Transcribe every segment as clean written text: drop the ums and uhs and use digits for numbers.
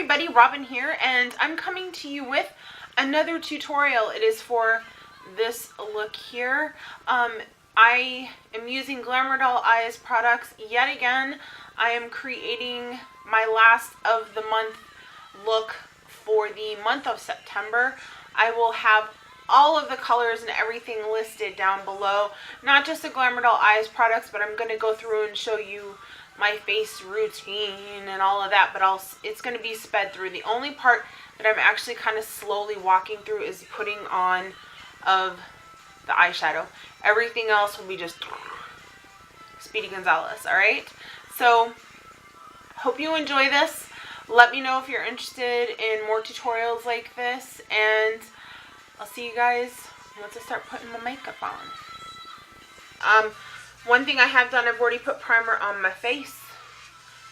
everybody, Robin here, and I'm coming to you with another tutorial. It is for this look here. I am using Glamour Doll Eyes products yet again. I am creating my last of the month look for the month of September. I will have all of the colors and everything listed down below. Not just the Glamour Doll Eyes products, but I'm going to go through and show you my face routine and all of that, but it's going to be sped through. The only part that I'm actually kind of slowly walking through is putting on of the eyeshadow. Everything else will be just Speedy Gonzalez, alright? So, hope you enjoy this. Let me know if you're interested in more tutorials like this, and I'll see you guys once I start putting my makeup on. One thing I have done, I've already put primer on my face,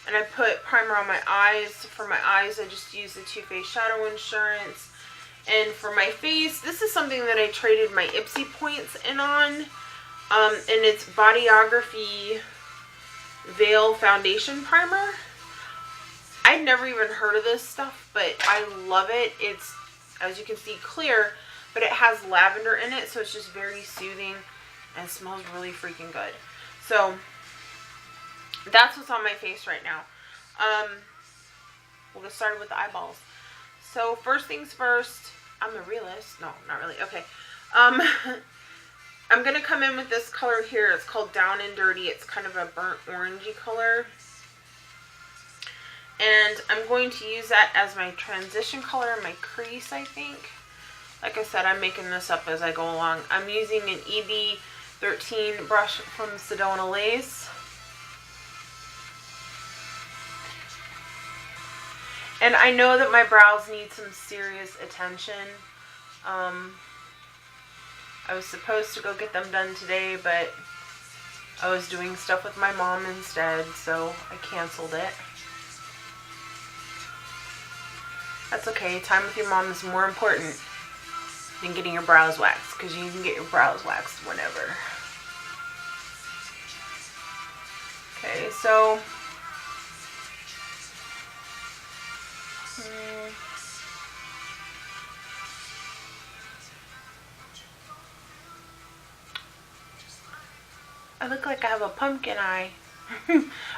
and I put primer on my eyes. For my eyes, I just use the Too Faced Shadow Insurance. And for my face, this is something that I traded my Ipsy points in on, and it's Bodyography Veil Foundation Primer. I'd never even heard of this stuff, but I love it. It's, as you can see, clear, but it has lavender in it, so it's just very soothing and smells really freaking good. So that's what's on my face right now. We'll get started with the eyeballs. So first things first, I'm a realist. No, not really. Okay. I'm going to come in with this color here. It's called Down and Dirty. It's kind of a burnt orangey color. And I'm going to use that as my transition color, my crease, I think. Like I said, I'm making this up as I go along. I'm using an EB13 brush from Sedona Lace. And I know that my brows need some serious attention. I was supposed to go get them done today, but I was doing stuff with my mom instead, so I canceled it. That's okay. Time with your mom is more important than getting your brows waxed, because you can get your brows waxed whenever. Okay, so I look like I have a pumpkin eye.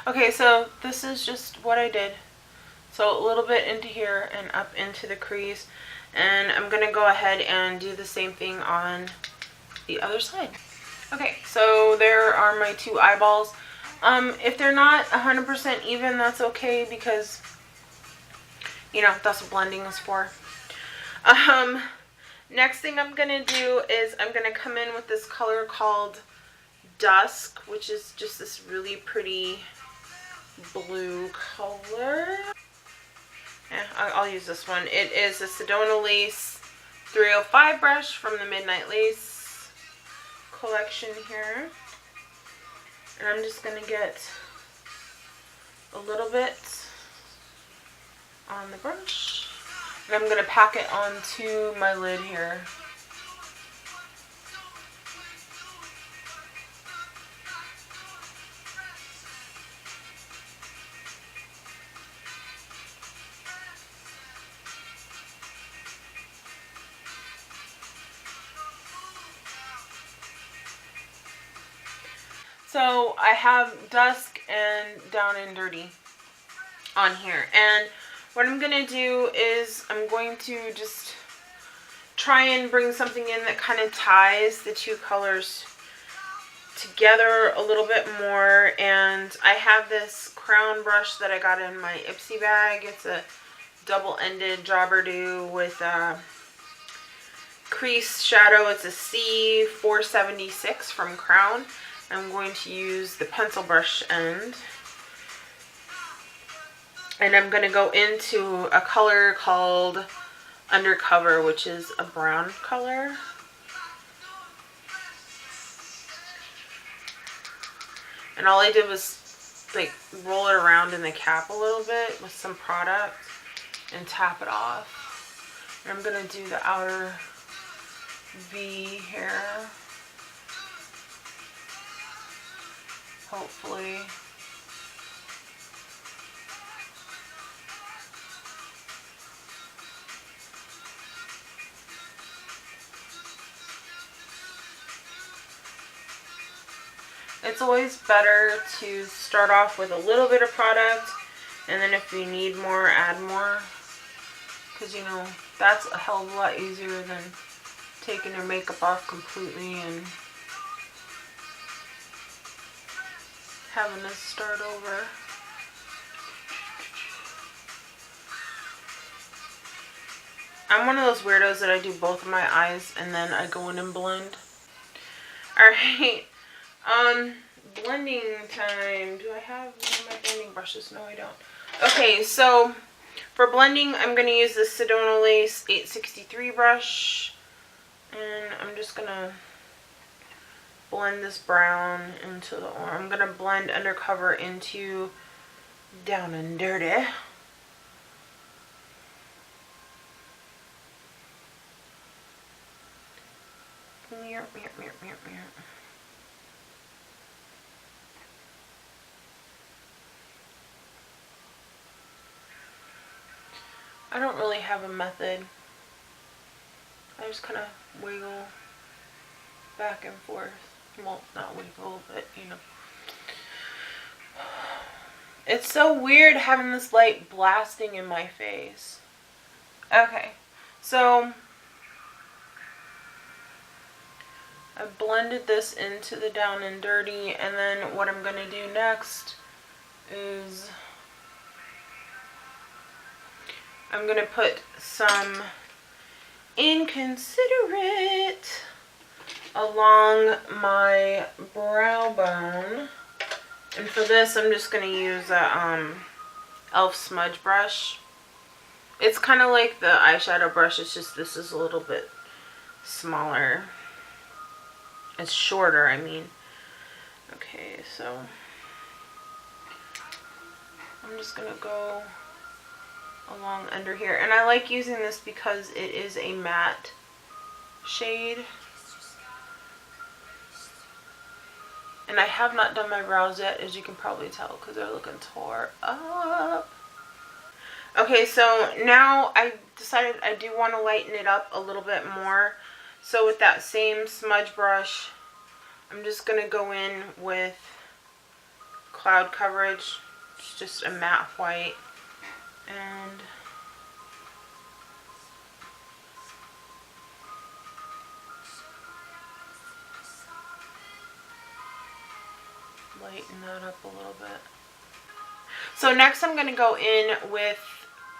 Okay, so this is just what I did. So a little bit into here and up into the crease. And I'm going to go ahead and do the same thing on the other side. Okay, so there are my two eyeballs. If they're not 100% even, that's okay, because, you know, that's what blending is for. Next thing I'm going to do is I'm going to come in with this color called Dusk, which is just this really pretty blue color. Yeah, I'll use this one. It is a Sedona Lace 305 brush from the Midnight Lace collection here. And I'm just going to get a little bit on the brush. And I'm going to pack it onto my lid here. So I have Dusk and Down and Dirty on here, and what I'm going to do is I'm going to just try and bring something in that kind of ties the two colors together a little bit more. And I have this crown brush that I got in my Ipsy bag. It's a double-ended jobber do with a crease shadow. It's a C476 from Crown. I'm going to use the pencil brush end, and I'm going to go into a color called Undercover, which is a brown color. And all I did was like roll it around in the cap a little bit with some product and tap it off. And I'm going to do the outer V here. Hopefully. It's always better to start off with a little bit of product, and then if you need more, add more. Because, you know, that's a hell of a lot easier than taking your makeup off completely and having to start over. I'm one of those weirdos that I do both of my eyes and then I go in and blend. Alright, blending time. Do I have one of my blending brushes? No, I don't. Okay, so for blending, I'm going to use the Sedona Lace 863 brush. And I'm just going to blend this brown into the orange. I'm going to blend Undercover into Down and Dirty. Mirror, mirror, mirror, mirror, mirror. I don't really have a method. I just kind of wiggle back and forth. Well, not wiggle, but you know. It's so weird having this light blasting in my face. Okay, so I blended this into the Down and Dirty, and then what I'm going to do next is I'm going to put some Inconsiderate along my brow bone. And for this, I'm just going to use a e.l.f. smudge brush. It's kind of like the eyeshadow brush, it's just this is a little bit smaller. It's shorter, I mean. Okay, so I'm just going to go along under here. And I like using this because it is a matte shade. And I have not done my brows yet, as you can probably tell, because they're looking tore up. Okay, so now I decided I do want to lighten it up a little bit more. So with that same smudge brush, I'm just going to go in with Cloud Coverage. It's just a matte white. And lighten that up a little bit. So next I'm going to go in with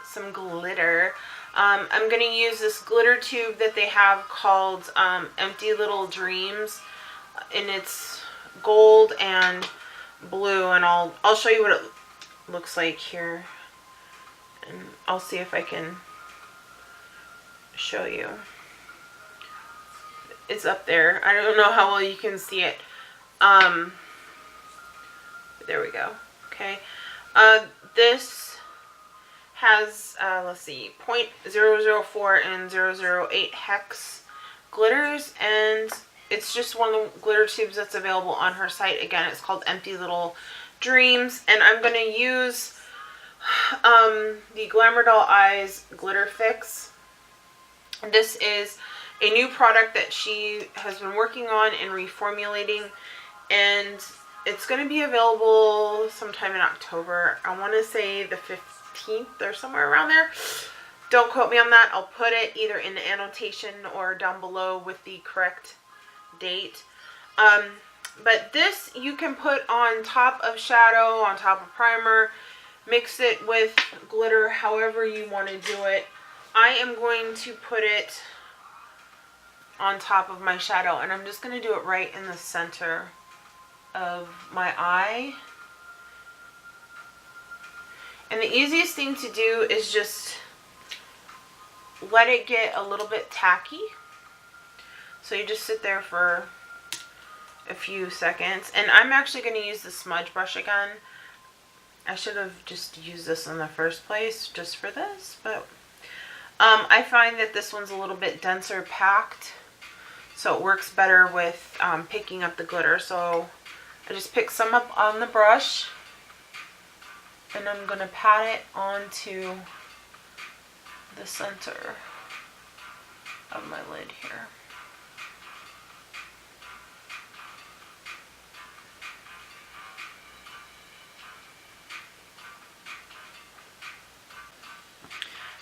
some glitter. I'm going to use this glitter tube that they have called Empty Little Dreams. And it's gold and blue. And I'll show you what it looks like here. And I'll see if I can show you. It's up there. I don't know how well you can see it. There we go. Okay. This has, let's see, 0.004 and 008 hex glitters, and it's just one of the glitter tubes that's available on her site. Again, it's called Empty Little Dreams, and I'm going to use the Glamour Doll Eyes Glitter Fix. This is a new product that she has been working on and reformulating, and it's going to be available sometime in October. I want to say the 15th or somewhere around there. Don't quote me on that. I'll put it either in the annotation or down below with the correct date. But this you can put on top of shadow, on top of primer. Mix it with glitter however you want to do it. I am going to put it on top of my shadow, and I'm just going to do it right in the center of my eye. And the easiest thing to do is just let it get a little bit tacky. So you just sit there for a few seconds. And I'm actually going to use the smudge brush again. I should have just used this in the first place just for this, but I find that this one's a little bit denser packed, so it works better with picking up the glitter. So I just pick some up on the brush, and I'm going to pat it onto the center of my lid here.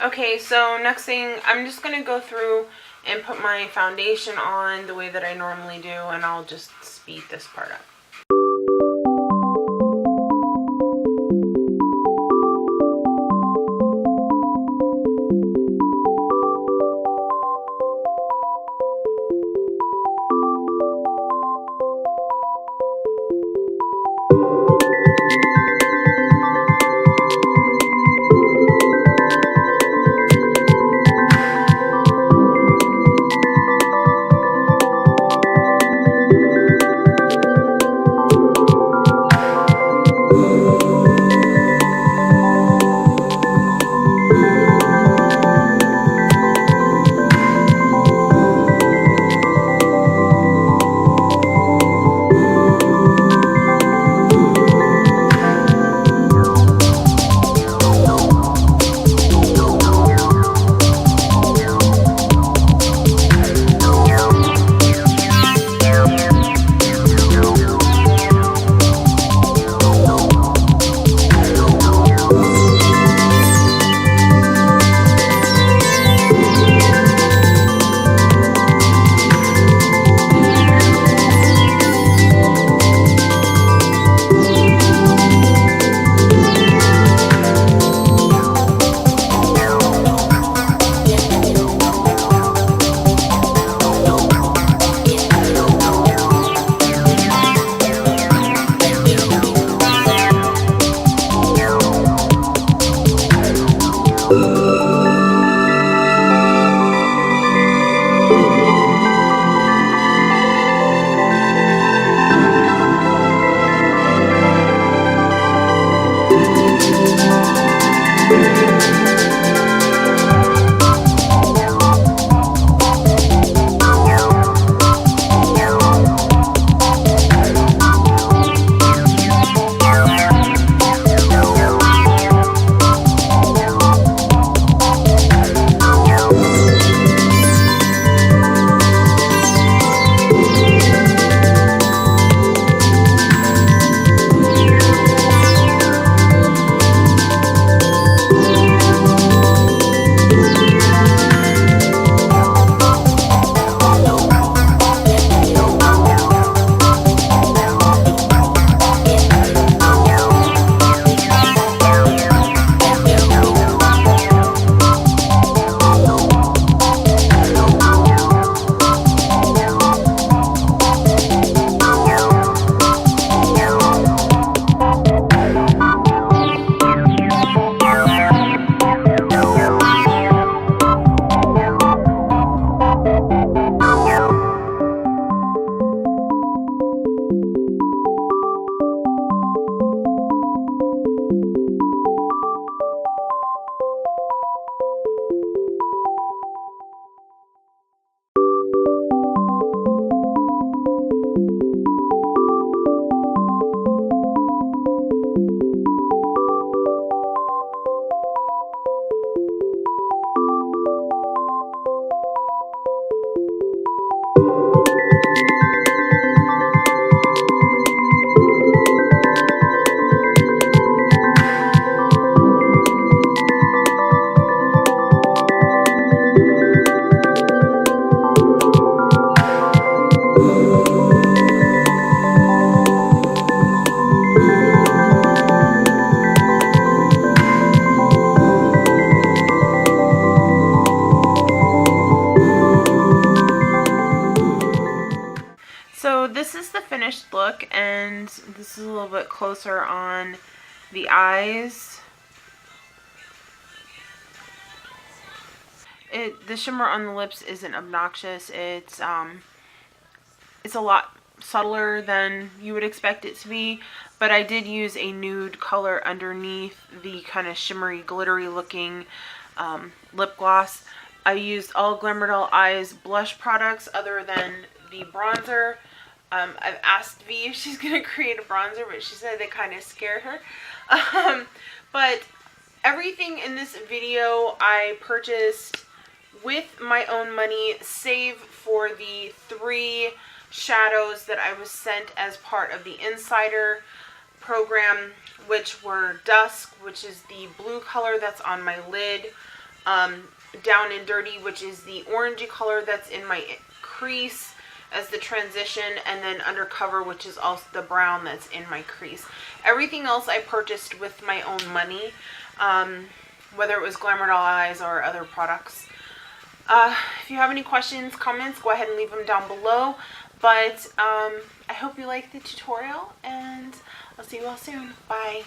Okay, so next thing, I'm just going to go through and put my foundation on the way that I normally do, and I'll just speed this part up. This is the finished look, and this is a little bit closer on the eyes. The shimmer on the lips isn't obnoxious. It's a lot subtler than you would expect it to be, but I did use a nude color underneath the kind of shimmery, glittery looking lip gloss. I used all Glamour Doll Eyes blush products other than the bronzer. I've asked V if she's going to create a bronzer, but she said they kind of scared her. But everything in this video I purchased with my own money, save for the 3 shadows that I was sent as part of the Insider program, which were Dusk, which is the blue color that's on my lid, Down and Dirty, which is the orangey color that's in my crease as the transition, and then Undercover, which is also the brown that's in my crease. Everything else I purchased with my own money, whether it was Glamour Doll Eyes or other products. If you have any questions, comments, go ahead and leave them down below. But I hope you liked the tutorial, and I'll see you all soon. Bye.